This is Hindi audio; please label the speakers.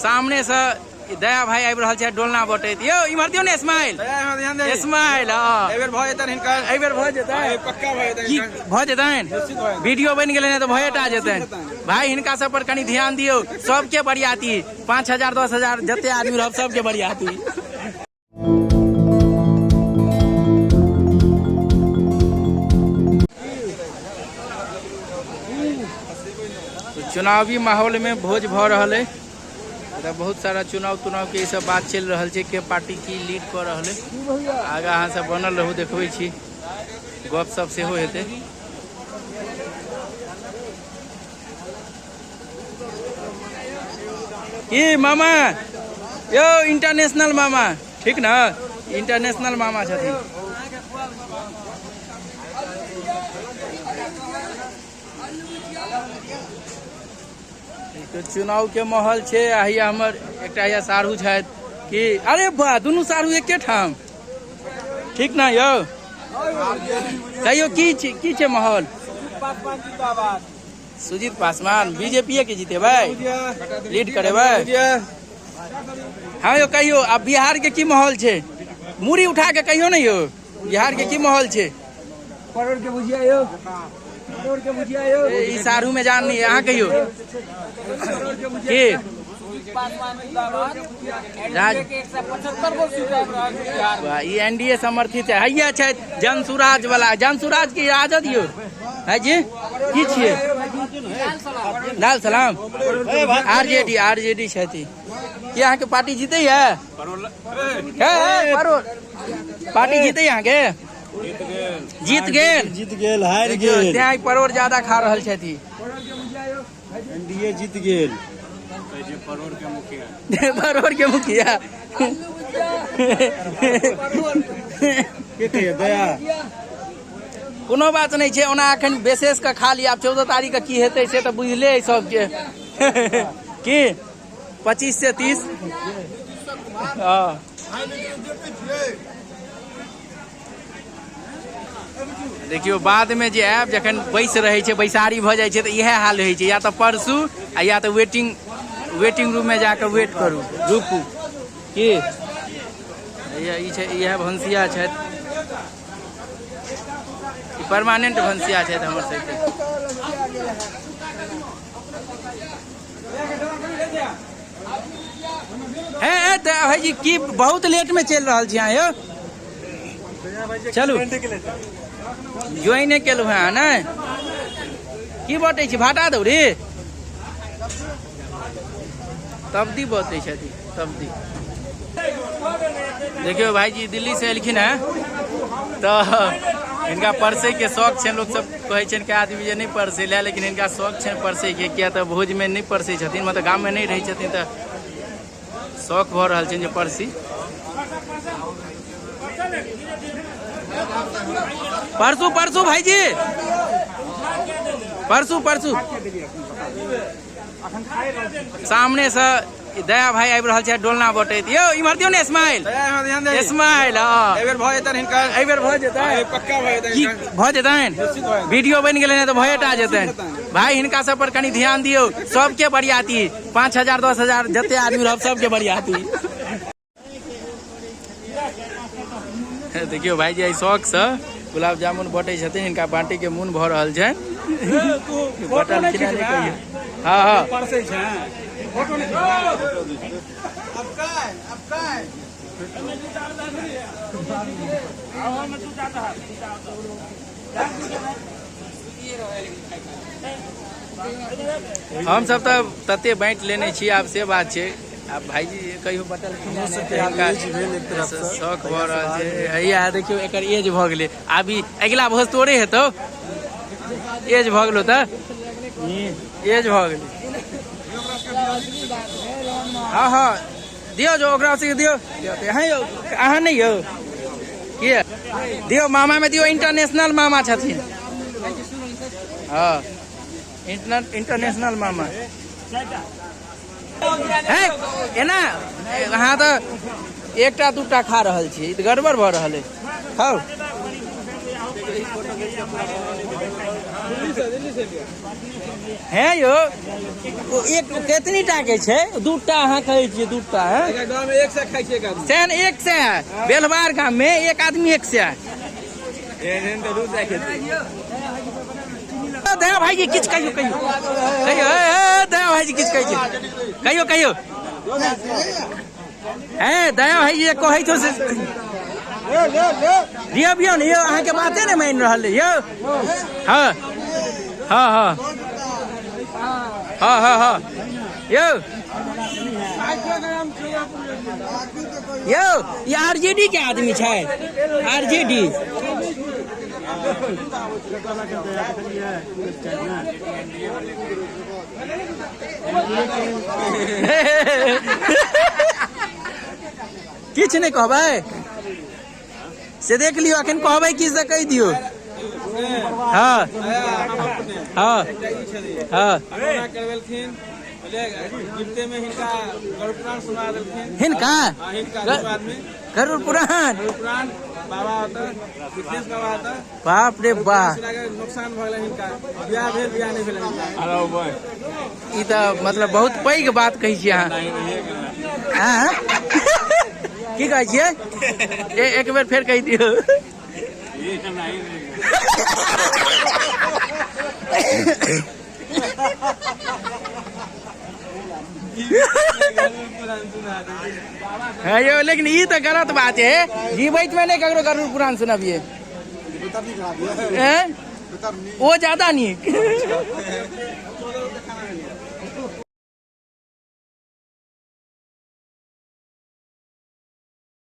Speaker 1: सामने से दया भाई आबि रहल छै डोलना बटैत यो इमहर दियौ ने स्माइल स्माइल एबेर भ जेतन हिनका एबेर भ जेतन पक्का भ जेतन की भ जेतन वीडियो बनि गेलै ने त भएटा जेतन भाई हिनका सब पर कनी ध्यान दियौ सबके बरियाती 5000 10000 जते आदमी रहब सबके बरियाती। चुनावी माहौल में भोज भ रहल है, बहुत सारा चुनाव के ये सब बात चल रहा है के पार्टी की लीड कर रहा है। आगा अहाँ सब बनल रहू देखबै छी गप सब सेहो हेतै। की मामा यो इंटरनेशनल मामा ठीक ना इंटरनेशनल मामा छथिन। तो चुनाव के माहौल छे आहिया हमर एकटा या सारू छथि कि अरे बा दुनू सारू एके ठाम ठीक ना यो कहियो की छे माहौल। सुजीत पासवान बीजेपी के जीतेबै लीड करेबै। हाँ यो कहियो अब बिहार के की माहौल छे मुड़ी उठा के कहियो नहीं यो बिहार के की माहौल छे।
Speaker 2: करोड़ के बुझिया यो
Speaker 1: ई सारू में जान नहीं है अहाँ कहियो की एनडीए समर्थित है हैया छै जनसुराज वाला जनसुराज की राजद यो है जी की छियै लाल सलाम आरजेडी छथि की अहाँ के पार्टी जीते है पार्टी जीते अहाँ के जीत गेल हार गेल त्या परोर ज्यादा खा रहल छथि
Speaker 2: एनडीए जीत गेल
Speaker 1: परोर के मुखिया
Speaker 2: दया
Speaker 1: कोनो बात नहीं छै ओना अखन विशेष के खाली आब 14 तारीख के की हेतै से तो बुझले है सबके की 25 से 30 देखियो बाद में जे आब जखन बैस रहे छै बैसारी भ जाय छै तो इहे हाल होइ छै या तो परसू आ या तो वेटिंग रूम में जाकर वेट करू रुकू की इहे भंसिया छथि परमानेंट भंसिया छथि हमर सबके। है भाईजी की बहुत लेट में चल रहा छी अहाँ यो चलू ज्वाइन केलु है ना की बटे छी भाटा दौड़ी तब्दी बते छथि तब्दी। देखियो भाईजी दिल्ली से एलखिन है तो इनका परसे के शौक छे लोग सब कहे छन के आदमी जे नहीं परसे ले लेकिन इनका शौक छे परसे के किया तो भोज में नहीं परसे छथिन मतलब गांव में नहीं रही छथिन तो शौक भ रहल छन जे परसी। परसू भाईजी परसू सामने से दया भाई आबि रहल छै डोलना बटैत यो इमहर दियौ ने स्माइल स्माइल
Speaker 2: एबेर भ जेतन हिनका
Speaker 1: एबेर भ जेतन
Speaker 2: पक्का भ जेतन
Speaker 1: की भ जेतन वीडियो बनि गेलै ने त भएटा जेतन भाई हिनका सब पर कनी ध्यान दियौ सबके बरियाती 5000 10000 जते आदमी रहब सबके बरियाती। देखियो भाईजी आई शौक से गुलाब जामुन बटे छथिन इनका बाटी के मुन भ रहल छै बटल खिला नहीं कहियो हां
Speaker 2: परसे छै फोटो नहीं
Speaker 1: हम सब तो तते बांट लेने छी आब से बात छै। अब भाईजी कहियो बटल शौक भ रहल छै हैया देखियो एकर एज भ गेलै अभी अगला भोज तोरे हेतौ एज भ गेलो त एज भ गेलै। हाँ दियो जो ओकरा से दियो अहाँ नहीं हो की दियो मामा में दियो इंटरनेशनल मामा छथिन हाँ इंटरनेशनल मामा है एना अहाँ तो एकटा दूटा खा रहल छी गड़बड़ भ रहल है खाओ है यो एक कितनी टा के छै दूटा अहाँ कहै छियै दूटा है
Speaker 2: गांव में एक से खाई छे का
Speaker 1: सेन एक से बेलवार गांव में एक आदमी एक से
Speaker 2: एहन तो दूध रखे
Speaker 1: दया भाईजी किछ कहियो कहियो कहियो दया भाईजी किछ कहियो कहियो कहियो है दया भाईजी कहै छौ से रियो बियो ने यो अहाँ के बाते ने मान रहल यो हां हां हां हां हां हां यो यो ये आरजेडी के आदमी छै आरजेडी किछ नहीं कहबै से देख लियो अखन कहबै की से कह दियो हाँ हाँ हाँ
Speaker 2: करवेलखिन गिफ्टे में हिनका गरुड़ पुराण सुना देलखिन
Speaker 1: हिनका
Speaker 2: हिनका आदमी
Speaker 1: गरुड़ पुराण
Speaker 2: बाबा होता फिटनेस बाबा होता
Speaker 1: बाप रे बाप
Speaker 2: नुकसान भले हिनका बियाह भेल बियाह नहीं भेल हेलो भाई
Speaker 1: ई त मतलब बहुत पैघ बात कहै छी अहाँ हाँ की कहै छियै एक बेर फेर कहि दियौ है यो लेकिन ई तो गलत बात है जीवित में नहीं ककरो गरुड़ पुराण सुनबिए वो ज्यादा नहीं